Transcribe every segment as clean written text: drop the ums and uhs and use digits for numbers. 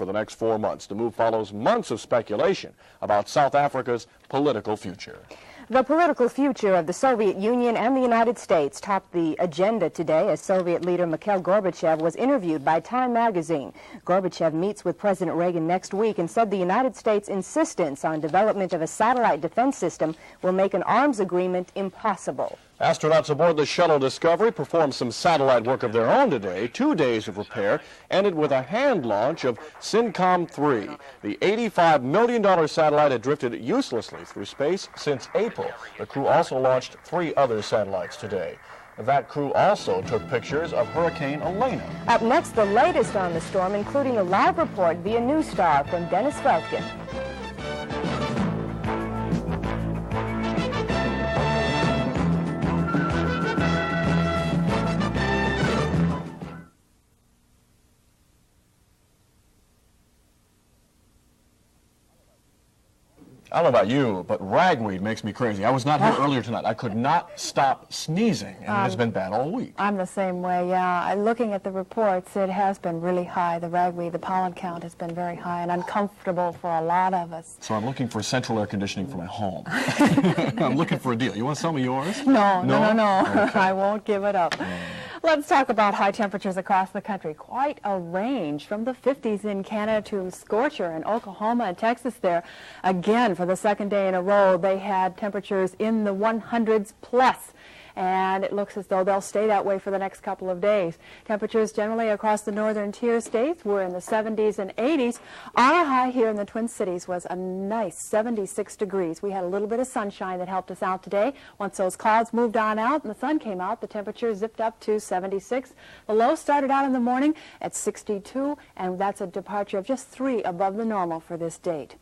for the next 4 months. The move follows months of speculation about South Africa's political future. The political future of the Soviet Union and the United States topped the agenda today as Soviet leader Mikhail Gorbachev was interviewed by Time magazine. Gorbachev meets with President Reagan next week and said the United States' insistence on development of a satellite defense system will make an arms agreement impossible. Astronauts aboard the shuttle Discovery performed some satellite work of their own today. 2 days of repair ended with a hand launch of SYNCOM-3. The $85 million satellite had drifted uselessly through space since April. The crew also launched 3 other satellites today. That crew also took pictures of Hurricane Elena. Up next, the latest on the storm, including a live report via News Star from Dennis Feltgen. I don't know about you, but ragweed makes me crazy. I was not here earlier tonight. I could not stop sneezing, and it has been bad all week. I'm the same way, yeah. Looking at the reports, it has been really high. The ragweed, the pollen count has been very high and uncomfortable for a lot of us. So I'm looking for central air conditioning for my home. I'm looking for a deal. You want to sell me yours? No. Okay. I won't give it up. Let's talk about high temperatures across the country. Quite a range from the 50s in Canada to scorcher in Oklahoma and Texas there. Again, for the second day in a row, they had temperatures in the 100s plus. And it looks as though they'll stay that way for the next couple of days. Temperatures generally across the northern tier states were in the 70s and 80s. Our high here in the Twin Cities was a nice 76 degrees. We had a little bit of sunshine that helped us out today. Once those clouds moved on out and the sun came out, the temperature zipped up to 76. The low started out in the morning at 62, and that's a departure of just 3 above the normal for this date.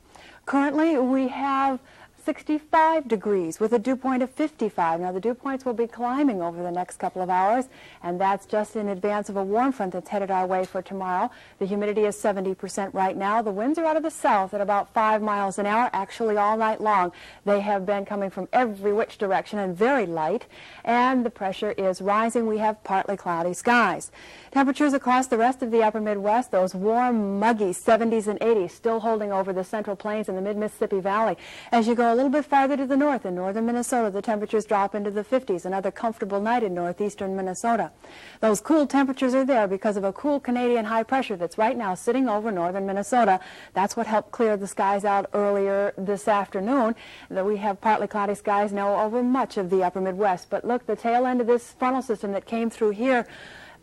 Currently, we have 65 degrees with a dew point of 55. Now the dew points will be climbing over the next couple of hours, and that's just in advance of a warm front that's headed our way for tomorrow. The humidity is 70% right now. The winds are out of the south at about 5 miles an hour, actually all night long. They have been coming from every which direction and very light, and the pressure is rising. We have partly cloudy skies. Temperatures across the rest of the upper Midwest, those warm, muggy 70s and 80s still holding over the Central Plains and the mid-Mississippi Valley. As you go a little bit farther to the north, in northern Minnesota, the temperatures drop into the 50s. Another comfortable night in northeastern Minnesota. Those cool temperatures are there because of a cool Canadian high pressure that's right now sitting over northern Minnesota. That's what helped clear the skies out earlier this afternoon. That we have partly cloudy skies now over much of the upper Midwest. But look, the tail end of this frontal system that came through here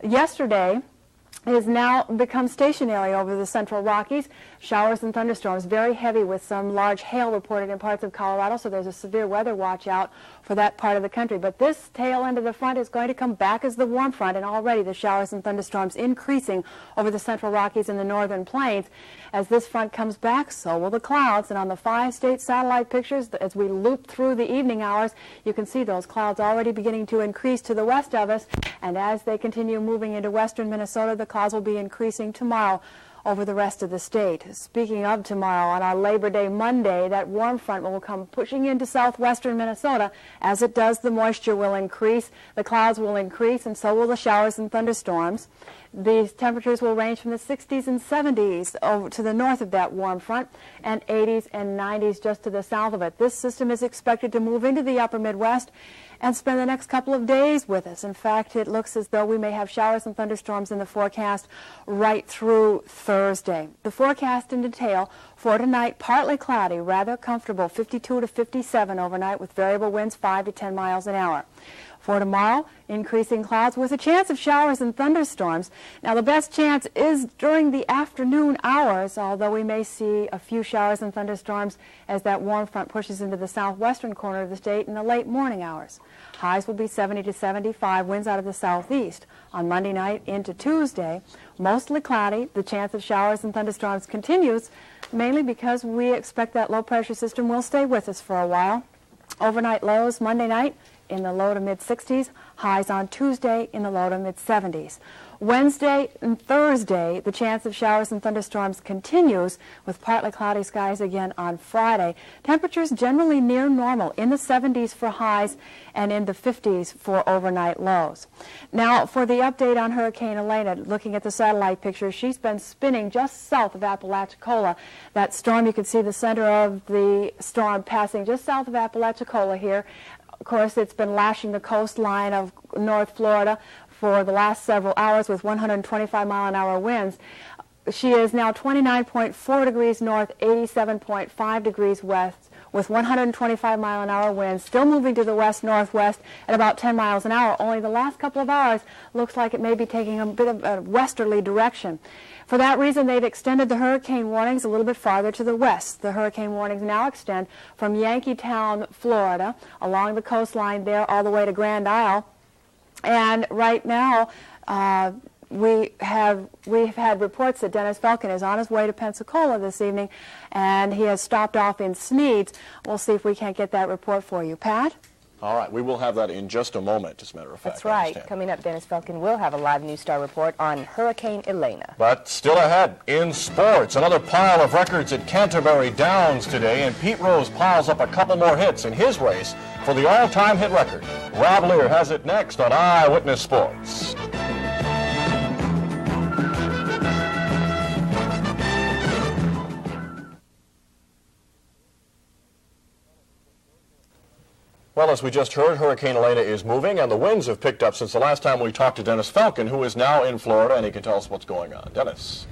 yesterday has now become stationary over the central Rockies. Showers and thunderstorms, very heavy with some large hail reported in parts of Colorado, so there's a severe weather watch out for that part of the country. But this tail end of the front is going to come back as the warm front, and already the showers and thunderstorms increasing over the central Rockies and the northern plains. As this front comes back, so will the clouds, and on the 5-state satellite pictures, as we loop through the evening hours, you can see those clouds already beginning to increase to the west of us, and as they continue moving into western Minnesota, the clouds will be increasing tomorrow over the rest of the state. Speaking of tomorrow, on our Labor Day Monday, that warm front will come pushing into southwestern Minnesota. As it does, the moisture will increase, the clouds will increase, and so will the showers and thunderstorms. These temperatures will range from the 60s and 70s over to the north of that warm front, and 80s and 90s just to the south of it. This system is expected to move into the upper Midwest and spend the next couple of days with us. In fact, it looks as though we may have showers and thunderstorms in the forecast right through Thursday. The forecast in detail for tonight: partly cloudy, rather comfortable, 52 to 57 overnight with variable winds 5 to 10 miles an hour. For tomorrow, increasing clouds with a chance of showers and thunderstorms. Now, the best chance is during the afternoon hours, although we may see a few showers and thunderstorms as that warm front pushes into the southwestern corner of the state in the late morning hours. Highs will be 70 to 75, winds out of the southeast. On Monday night into Tuesday, mostly cloudy. The chance of showers and thunderstorms continues, mainly because we expect that low pressure system will stay with us for a while. Overnight lows Monday night in the low to mid-60s, highs on Tuesday in the low to mid-70s. Wednesday and Thursday, the chance of showers and thunderstorms continues with partly cloudy skies again on Friday. Temperatures generally near normal, in the 70s for highs and in the 50s for overnight lows. Now, for the update on Hurricane Elena, looking at the satellite picture, she's been spinning just south of Apalachicola. That storm, you can see the center of the storm passing just south of Apalachicola here. Of course, it's been lashing the coastline of North Florida for the last several hours with 125-mile-an-hour winds. She is now 29.4 degrees north, 87.5 degrees west, with 125-mile-an-hour winds, still moving to the west-northwest at about 10 miles an hour. Only the last couple of hours looks like it may be taking a bit of a westerly direction. For that reason, they've extended the hurricane warnings a little bit farther to the west. The hurricane warnings now extend from Yankeetown, Florida, along the coastline there all the way to Grand Isle. And right now, we've had reports that Dennis Felkin is on his way to Pensacola this evening, and he has stopped off in Sneads. We'll see if we can't get that report for you. Pat? All right, we will have that in just a moment, as a matter of fact. That's right. Coming up, Dennis Felkin will have a live News Star report on Hurricane Elena. But still ahead, in sports, another pile of records at Canterbury Downs today, and Pete Rose piles up a couple more hits in his race for the all-time hit record. Rob Lear has it next on Eyewitness Sports. Well, as we just heard, Hurricane Elena is moving, and the winds have picked up since the last time we talked to Dennis Felkin, who is now in Florida, and he can tell us what's going on. Dennis.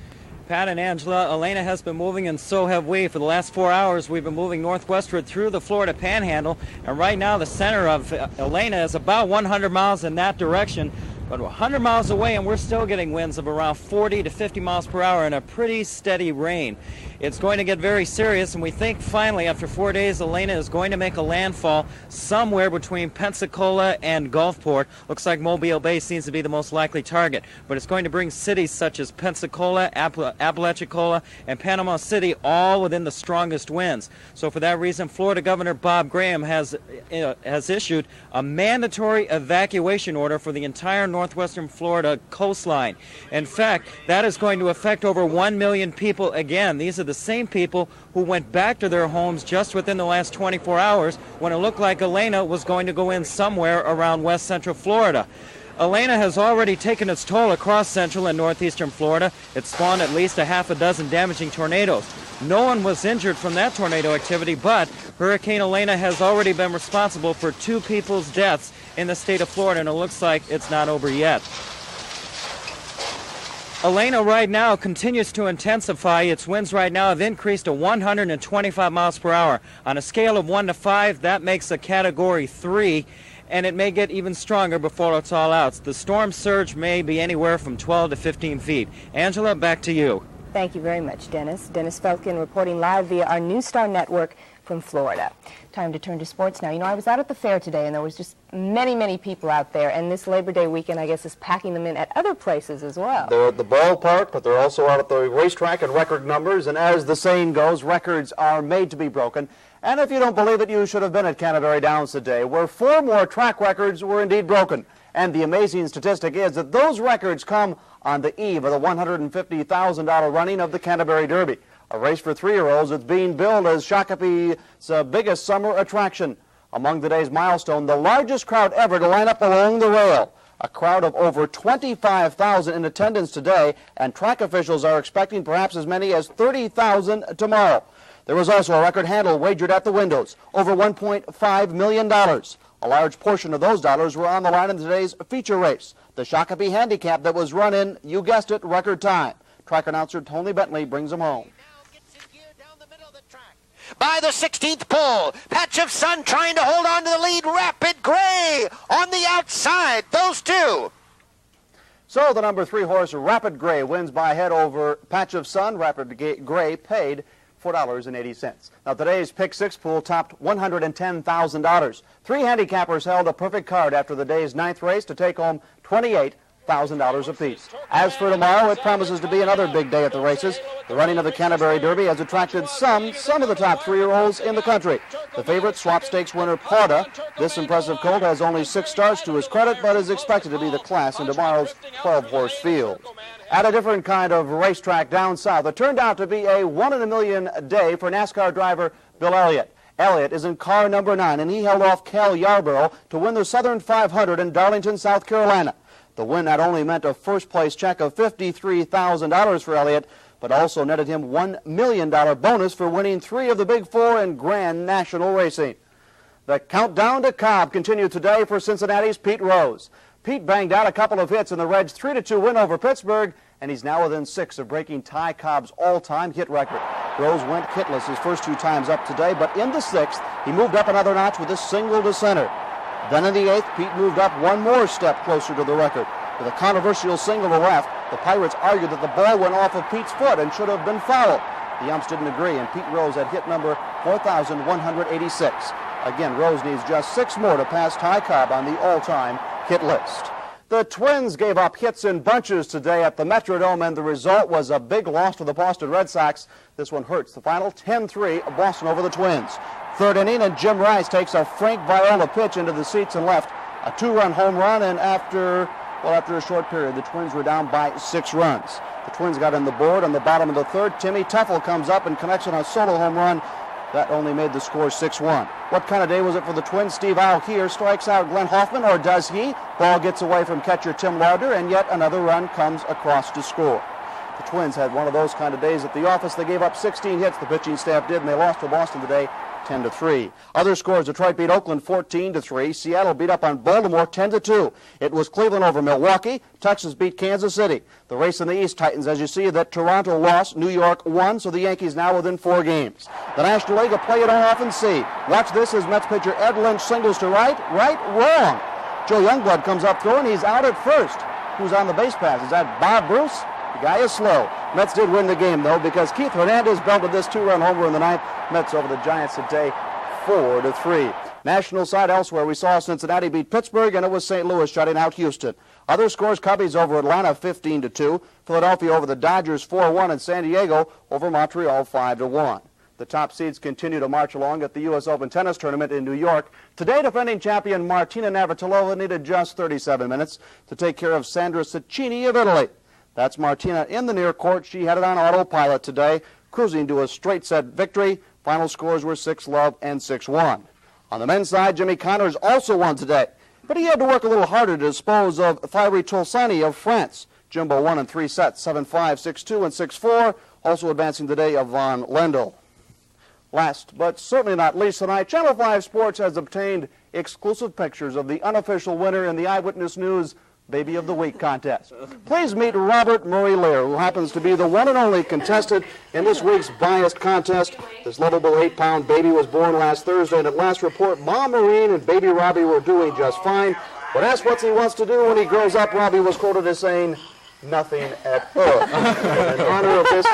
Pat and Angela, Elena has been moving, and so have we. For the last 4 hours, we've been moving northwestward through the Florida Panhandle, and right now the center of Elena is about 100 miles in that direction. But 100 miles away, and we're still getting winds of around 40 to 50 miles per hour and a pretty steady rain. It's going to get very serious, and we think finally, after 4 days, Elena is going to make a landfall somewhere between Pensacola and Gulfport. Looks like Mobile Bay seems to be the most likely target, but it's going to bring cities such as Pensacola, Apalachicola, and Panama City all within the strongest winds. So for that reason, Florida Governor Bob Graham has issued a mandatory evacuation order for the entire northwestern Florida coastline. In fact, that is going to affect over 1 million people again. These are the same people who went back to their homes just within the last 24 hours when it looked like Elena was going to go in somewhere around west central Florida. Elena has already taken its toll across central and northeastern Florida. It spawned at least a half a dozen damaging tornadoes. No one was injured from that tornado activity, but Hurricane Elena has already been responsible for 2 people's deaths in the state of Florida, and it looks like it's not over yet. Elena right now continues to intensify. Its winds right now have increased to 125 miles per hour. On a scale of 1 to 5, that makes a Category 3, and it may get even stronger before it's all out. The storm surge may be anywhere from 12 to 15 feet. Angela, back to you. Thank you very much, Dennis. Dennis Felkin reporting live via our News Star network from Florida. Time to turn to sports now. You know, I was out at the fair today, and there was just many people out there, and this Labor Day weekend, I guess, is packing them in at other places as well. They're at the ballpark, but they're also out at the racetrack in record numbers, and as the saying goes, records are made to be broken. And if you don't believe it, you should have been at Canterbury Downs today, where 4 more track records were indeed broken. And the amazing statistic is that those records come on the eve of the $150,000 running of the Canterbury Derby, a race for 3-year-olds that's being billed as Shakopee's biggest summer attraction. Among today's milestone, the largest crowd ever to line up along the rail. A crowd of over 25,000 in attendance today, and track officials are expecting perhaps as many as 30,000 tomorrow. There was also a record handle wagered at the windows, over $1.5 million. A large portion of those dollars were on the line in today's feature race, the Shakopee Handicap that was run in, you guessed it, record time. Track announcer Tony Bentley brings them home. By the 16th pole, Patch of Sun trying to hold on to the lead. Rapid Gray on the outside. Those 2. So the number 3 horse, Rapid Gray, wins by a head over Patch of Sun. Rapid Gray paid $4.80. Now today's Pick 6 pool topped $110,000. 3 handicappers held a perfect card after the day's 9th race to take home $28 $100,000 apiece. As for tomorrow, it promises to be another big day at the races. The running of the Canterbury Derby has attracted some of the top 3-year-olds in the country. The favorite, Swap Stakes winner Porta. This impressive colt has only 6 starts to his credit, but is expected to be the class in tomorrow's 12-horse field. At a different kind of racetrack down south, it turned out to be a 1-in-a-million day for NASCAR driver Bill Elliott. Elliott is in car number 9, and he held off Cal Yarborough to win the Southern 500 in Darlington, South Carolina. The win not only meant a first-place check of $53,000 for Elliott, but also netted him $1 million bonus for winning 3 of the Big 4 in Grand National racing. The countdown to Cobb continued today for Cincinnati's Pete Rose. Pete banged out a couple of hits in the Reds' 3-2 win over Pittsburgh, and he's now within 6 of breaking Ty Cobb's all-time hit record. Rose went hitless his first 2 times up today, but in the 6th, he moved up another notch with a single to center. Then in the 8th, Pete moved up one more step closer to the record. With a controversial single to left, the Pirates argued that the ball went off of Pete's foot and should have been fouled. The umps didn't agree, and Pete Rose had hit number 4,186. Again, Rose needs just 6 more to pass Ty Cobb on the all-time hit list. The Twins gave up hits in bunches today at the Metrodome, and the result was a big loss to the Boston Red Sox. This one hurts. The final 10-3, Boston over the Twins. 3rd inning, and Jim Rice takes a Frank Viola pitch into the seats and left. A 2-run home run, and after a short period, the Twins were down by 6 runs. The Twins got on the board on the bottom of the 3rd. Timmy Teffel comes up and connects on a solo home run. That only made the score 6-1. What kind of day was it for the Twins? Steve Au here strikes out Glenn Hoffman, or does he? Ball gets away from catcher Tim Lauder, and yet another run comes across to score. The Twins had one of those kind of days at the office. They gave up 16 hits, the pitching staff did, and they lost to Boston today 10-3. Other scores: Detroit beat Oakland 14-3. Seattle beat up on Baltimore 10-2. It was Cleveland over Milwaukee. Texas beat Kansas City. The race in the East tightens, as you see that Toronto lost, New York won, so the Yankees now within 4 games. The National League, a play you don't often see. Watch this as Mets pitcher Ed Lynch singles to right, wrong. Joe Youngblood comes up throwing. He's out at first. Who's on the base pass? Is that Bob Bruce? The guy is slow. Mets did win the game, though, because Keith Hernandez belted this 2-run homer in the 9th. Mets over the Giants today 4-3. National side elsewhere, we saw Cincinnati beat Pittsburgh, and it was St. Louis shutting out Houston. Other scores: Cubbies over Atlanta 15-2. Philadelphia over the Dodgers 4-1, and San Diego over Montreal 5-1. The top seeds continue to march along at the U.S. Open Tennis Tournament in New York. Today, defending champion Martina Navratilova needed just 37 minutes to take care of Sandra Cecchini of Italy. That's Martina in the near court. She had it on autopilot today, cruising to a straight set victory. Final scores were 6-love and 6-1. On the men's side, Jimmy Connors also won today, but he had to work a little harder to dispose of Thyri Tolsani of France. Jimbo won in 3 sets, 7-5, 6-2, and 6-4, also advancing today Yvonne Lendl. Last but certainly not least tonight, Channel 5 Sports has obtained exclusive pictures of the unofficial winner in the Eyewitness News Baby of the Week contest. Please meet Robert Murray Lear, who happens to be the one and only contestant in this week's biased contest. This lovable 8-pound baby was born last Thursday, and at last report, Mom Maureen and baby Robbie were doing just fine. When asked what he wants to do when he grows up, Robbie was quoted as saying, "Nothing at all." In honor of this,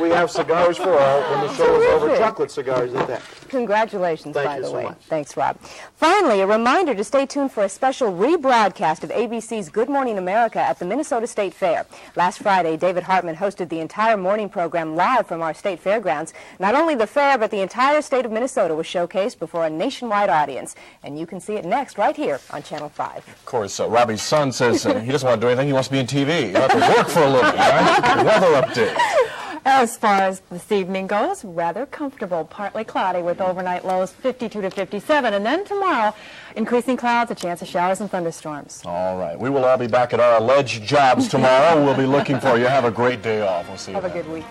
we have cigars for all. When the show is over, chocolate cigars at that. Congratulations, by the way. Much. Thanks, Rob. Finally, a reminder to stay tuned for a special rebroadcast of ABC's Good Morning America at the Minnesota State Fair. Last Friday, David Hartman hosted the entire morning program live from our state fairgrounds. Not only the fair, but the entire state of Minnesota was showcased before a nationwide audience. And you can see it next right here on Channel 5. Of course, Robbie's son says he doesn't want to do anything. He wants to be in TV. You have to work for a living, right? Weather update. As far as this evening goes, rather comfortable, partly cloudy with overnight lows 52 to 57. And then tomorrow, increasing clouds, a chance of showers and thunderstorms. All right. We will all be back at our alleged jobs tomorrow. We'll be looking for you. Have a great day off. We'll see you Have then. a good week.